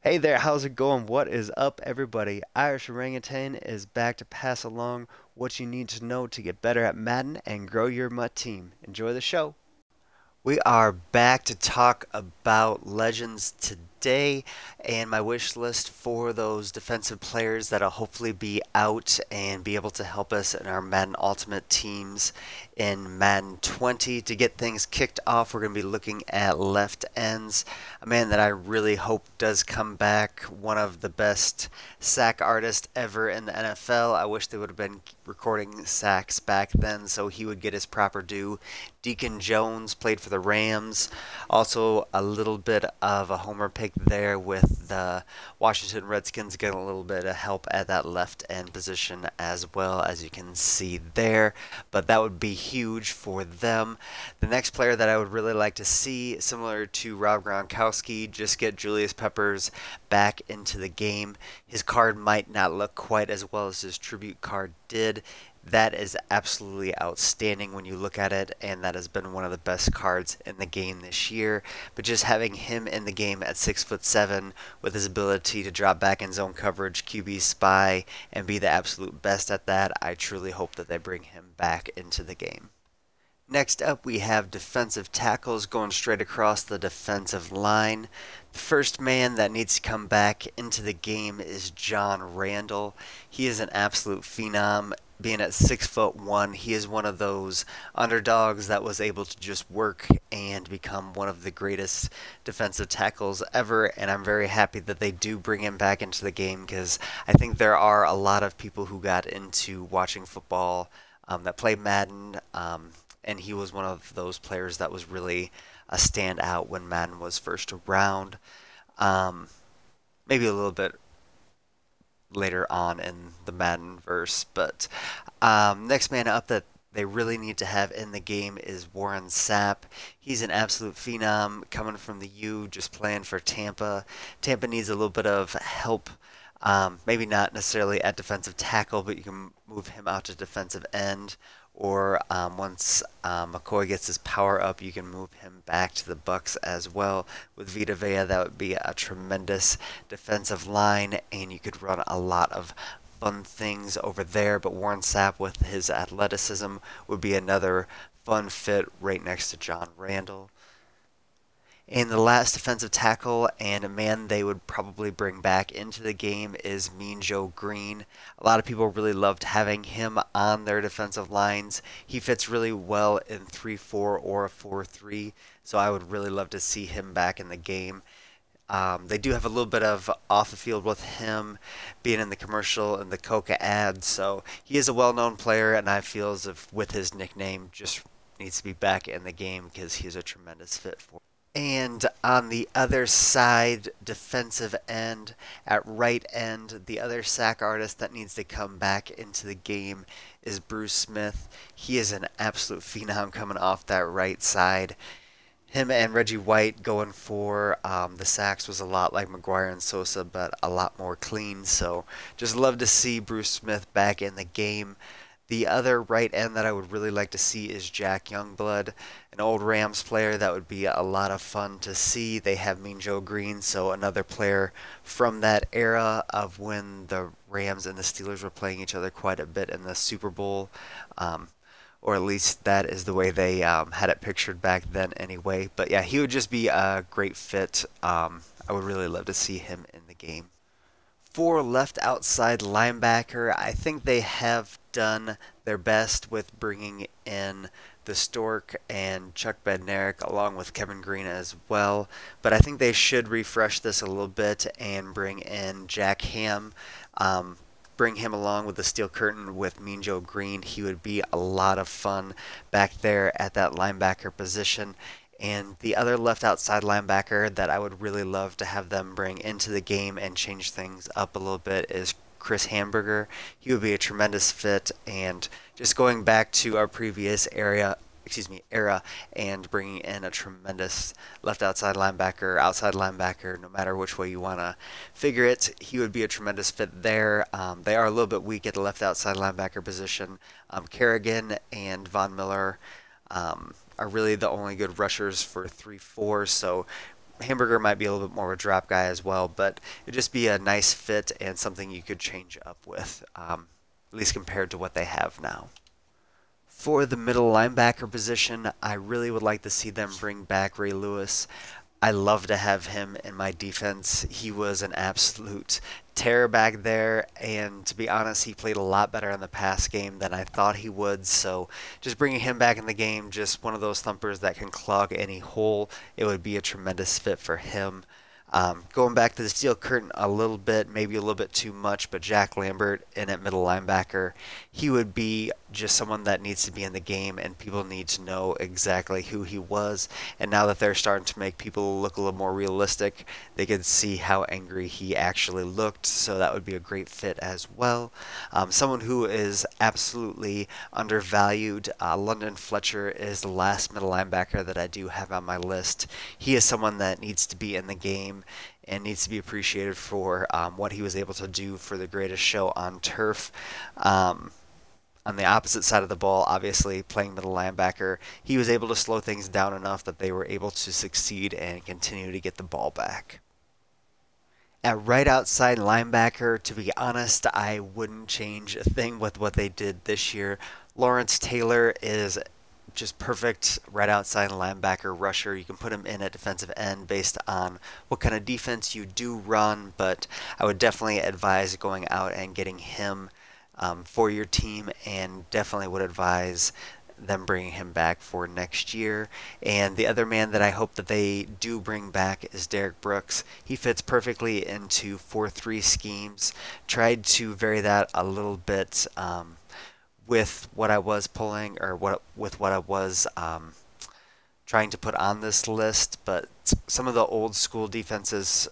Hey there, how's it going? What is up, everybody? Irish Orangutan is back to pass along what you need to know to get better at Madden and grow your Mutt team. Enjoy the show. We are back to talk about legends today and my wish list for those defensive players that'll hopefully be out and be able to help us in our Madden Ultimate teams in Madden 20. To get things kicked off, we're going to be looking at left ends. A man that I really hope does come back, one of the best sack artists ever in the NFL. I wish they would have been recording sacks back then so he would get his proper due. Deacon Jones played for the Rams. Also, a little bit of a homer pick there with the Washington Redskins getting a little bit of help at that left end position as well, as you can see there. But that would be huge for them. The next player that I would really like to see, similar to Rob Gronkowski, just get Julius Peppers back into the game. His card might not look quite as well as his tribute card did. That is absolutely outstanding when you look at it, and that has been one of the best cards in the game this year. But just having him in the game at 6'7" with his ability to drop back in zone coverage, QB spy, and be the absolute best at that, I truly hope that they bring him back into the game. Next up, we have defensive tackles going straight across the defensive line. The first man that needs to come back into the game is John Randall. He is an absolute phenom. Being at 6'1", he is one of those underdogs that was able to just work and become one of the greatest defensive tackles ever. And I'm very happy that they do bring him back into the game because I think there are a lot of people who got into watching football that play Madden. And he was one of those players that was really a standout when Madden was first around. Maybe a little bit later on in the Madden verse, but next man up that they really need to have in the game is Warren Sapp. He's an absolute phenom coming from the U, just playing for Tampa. Tampa needs a little bit of help. Maybe not necessarily at defensive tackle, but you can move him out to defensive end. Or once McCoy gets his power up, you can move him back to the Bucks as well. With Vita Vea, that would be a tremendous defensive line, and you could run a lot of fun things over there. But Warren Sapp, with his athleticism, would be another fun fit right next to John Randall. And the last defensive tackle and a man they would probably bring back into the game is Mean Joe Green. A lot of people really loved having him on their defensive lines. He fits really well in 3-4 or a 4-3, so I would really love to see him back in the game. They do have a little bit of off the field with him being in the commercial and the Coca ad, so he is a well-known player, and I feel as if with his nickname just needs to be back in the game because he's a tremendous fit for. And on the other side, defensive end, at right end, the other sack artist that needs to come back into the game is Bruce Smith. He is an absolute phenom coming off that right side. Him and Reggie White going for the sacks was a lot like McGuire and Sosa, but a lot more clean. So just love to see Bruce Smith back in the game. The other right end that I would really like to see is Jack Youngblood, an old Rams player that would be a lot of fun to see. They have Mean Joe Green, so another player from that era of when the Rams and the Steelers were playing each other quite a bit in the Super Bowl. Or at least that is the way they had it pictured back then anyway. But yeah, he would just be a great fit. I would really love to see him in the game. For left outside linebacker, I think they have done their best with bringing in the Stork and Chuck Bednarik along with Kevin Green as well. But I think they should refresh this a little bit and bring in Jack Ham. Bring him along with the Steel Curtain with Mean Joe Green. He would be a lot of fun back there at that linebacker position. And the other left outside linebacker that I would really love to have them bring into the game and change things up a little bit is Chris Hamburger. He would be a tremendous fit, and just going back to our previous era and bringing in a tremendous left outside linebacker, no matter which way you want to figure it, he would be a tremendous fit there. They are a little bit weak at the left outside linebacker position. Kerrigan and Von Miller are really the only good rushers for 3-4, so Hamburger might be a little bit more of a drop guy as well, but it'd just be a nice fit and something you could change up with, at least compared to what they have now. For the middle linebacker position, I really would like to see them bring back Ray Lewis. I love to have him in my defense. He was an absolute terror back there, and to be honest, he played a lot better in the pass game than I thought he would. So just bringing him back in the game, just one of those thumpers that can clog any hole, it would be a tremendous fit for him. Going back to the steel curtain a little bit, maybe a little bit too much, but Jack Lambert in at middle linebacker, he would be just someone that needs to be in the game, and people need to know exactly who he was. And now that they're starting to make people look a little more realistic, they could see how angry he actually looked, so that would be a great fit as well. Someone who is absolutely undervalued, London Fletcher is the last middle linebacker that I do have on my list. He is someone that needs to be in the game and needs to be appreciated for what he was able to do for the greatest show on turf. On the opposite side of the ball, obviously playing middle linebacker, he was able to slow things down enough that they were able to succeed and continue to get the ball back. At right outside linebacker, to be honest, I wouldn't change a thing with what they did this year. Lawrence Taylor is just perfect right outside linebacker rusher. You can put him in at defensive end based on what kind of defense you do run, but I would definitely advise going out and getting him for your team, and definitely would advise them bringing him back for next year. And the other man that I hope that they do bring back is Derek Brooks. He fits perfectly into 4-3 schemes. Tried to vary that a little bit with what I was pulling, or with what I was trying to put on this list, but some of the old school defenses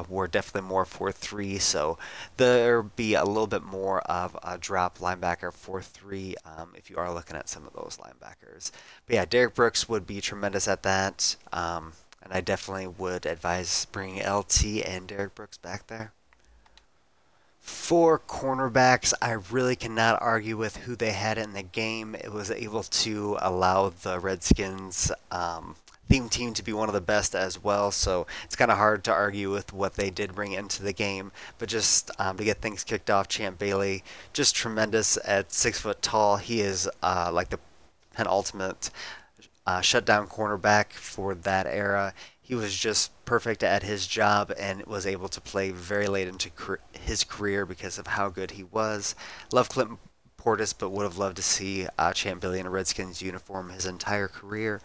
were definitely more 4-3, so there'll be a little bit more of a drop linebacker 4-3 if you are looking at some of those linebackers. But yeah, Derek Brooks would be tremendous at that, and I definitely would advise bringing LT and Derek Brooks back there. For cornerbacks, I really cannot argue with who they had in the game. It was able to allow the Redskins theme team to be one of the best as well, so it's kind of hard to argue with what they did bring into the game. But just to get things kicked off, Champ Bailey, just tremendous at 6 foot tall. He is like the penultimate shutdown cornerback for that era. He was just perfect at his job and was able to play very late into his career because of how good he was. Love Clinton Portis, but would have loved to see Champ Bailey in a Redskins uniform his entire career.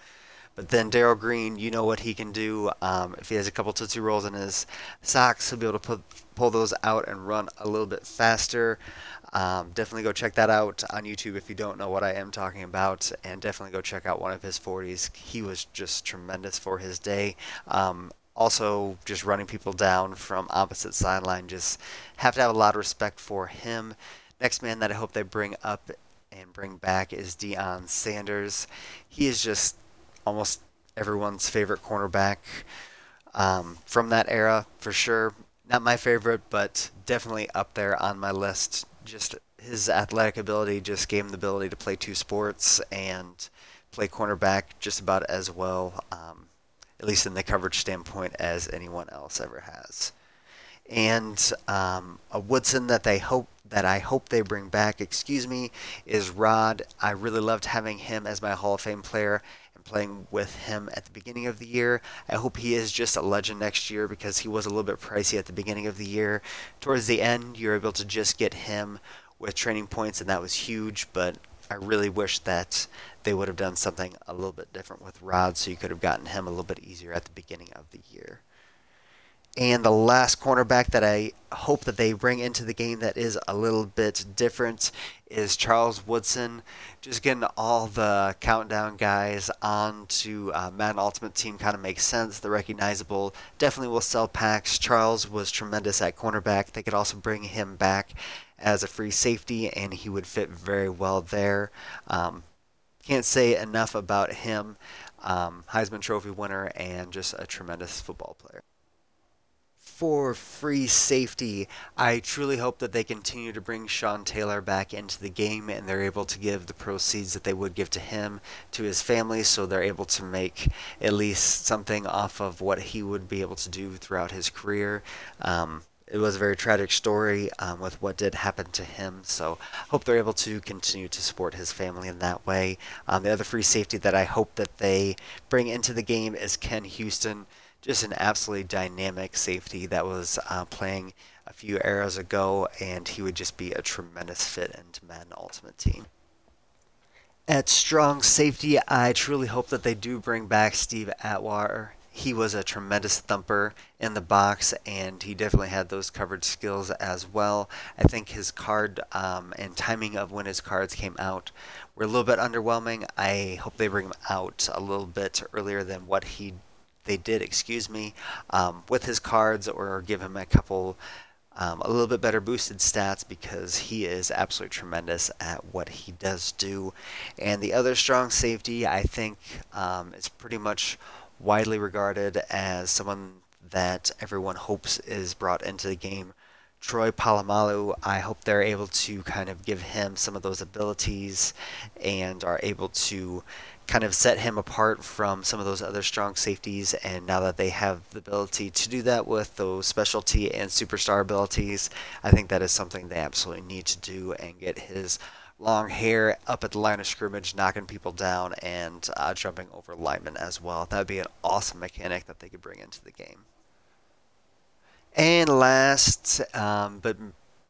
But then Darrell Green, you know what he can do. If he has a couple Tootsie Rolls in his socks, he'll be able to pull those out and run a little bit faster. Definitely go check that out on YouTube if you don't know what I am talking about, and definitely go check out one of his 40s. He was just tremendous for his day. Also, just running people down from opposite sideline, just have to have a lot of respect for him. Next man that I hope they bring up and bring back is Deion Sanders. He is just almost everyone's favorite cornerback from that era, for sure. Not my favorite, but definitely up there on my list. Just his athletic ability just gave him the ability to play two sports and play cornerback just about as well, at least in the coverage standpoint, as anyone else ever has. And a Woodson that I hope they bring back, is Rod. I really loved having him as my Hall of Fame player and playing with him at the beginning of the year. I hope he is just a legend next year because he was a little bit pricey at the beginning of the year. Towards the end, you're able to just get him with training points, and that was huge, but I really wish that they would have done something a little bit different with Rod, so you could have gotten him a little bit easier at the beginning of the year. And the last cornerback that I hope that they bring into the game that is a little bit different is Charles Woodson. Just getting all the countdown guys onto Madden Ultimate Team kind of makes sense. They're recognizable. Definitely will sell packs. Charles was tremendous at cornerback. They could also bring him back as a free safety, and he would fit very well there. Can't say enough about him. Heisman Trophy winner and just a tremendous football player. For free safety, I truly hope that they continue to bring Sean Taylor back into the game and they're able to give the proceeds that they would give to him to his family so they're able to make at least something off of what he would be able to do throughout his career. It was a very tragic story with what did happen to him, so hope they're able to continue to support his family in that way. The other free safety that I hope that they bring into the game is Ken Houston, just an absolutely dynamic safety that was playing a few eras ago, and he would just be a tremendous fit into Madden Ultimate Team. At strong safety, I truly hope that they do bring back Steve Atwater. He was a tremendous thumper in the box, and he definitely had those coverage skills as well. I think his card and timing of when his cards came out were a little bit underwhelming. I hope they bring him out a little bit earlier than what they did, excuse me, with his cards, or give him a couple a little bit better boosted stats because he is absolutely tremendous at what he does do. And the other strong safety, I think, is pretty much widely regarded as someone that everyone hopes is brought into the game. Troy Polamalu, I hope they're able to kind of give him some of those abilities and are able to kind of set him apart from some of those other strong safeties. And now that they have the ability to do that with those specialty and superstar abilities, I think that is something they absolutely need to do and get his long hair up at the line of scrimmage, knocking people down and jumping over linemen as well. That would be an awesome mechanic that they could bring into the game. And last, but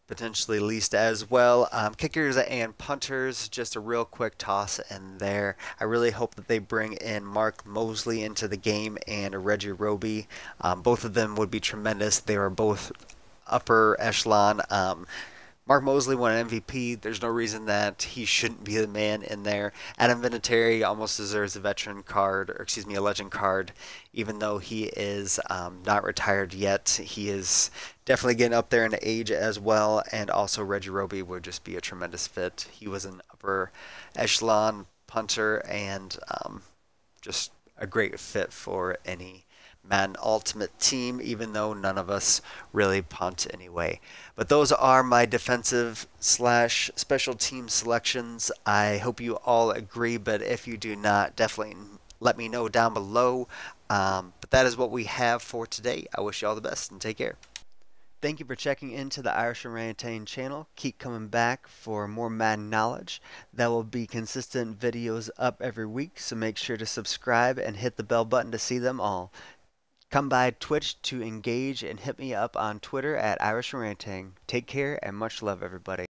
potentially least as well, kickers and punters, just a real quick toss in there. I really hope that they bring in Mark Mosley into the game and Reggie Roby. Both of them would be tremendous. They are both upper echelon. Mark Mosley won an MVP. There's no reason that he shouldn't be the man in there. Adam Vinatieri almost deserves a veteran card, or excuse me, a legend card, even though he is not retired yet. He is definitely getting up there in age as well, and also Reggie Roby would just be a tremendous fit. He was an upper echelon punter and just a great fit for any Madden Ultimate Team, even though none of us really punt anyway. But those are my defensive slash special team selections. I hope you all agree, but if you do not, definitely let me know down below. But that is what we have for today. I wish you all the best and take care. Thank you for checking into the Irish Orangutan channel. Keep coming back for more Madden knowledge. There will be consistent videos up every week, so make sure to subscribe and hit the bell button to see them all. Come by Twitch to engage and hit me up on Twitter at Irish Orangutan. Take care and much love, everybody.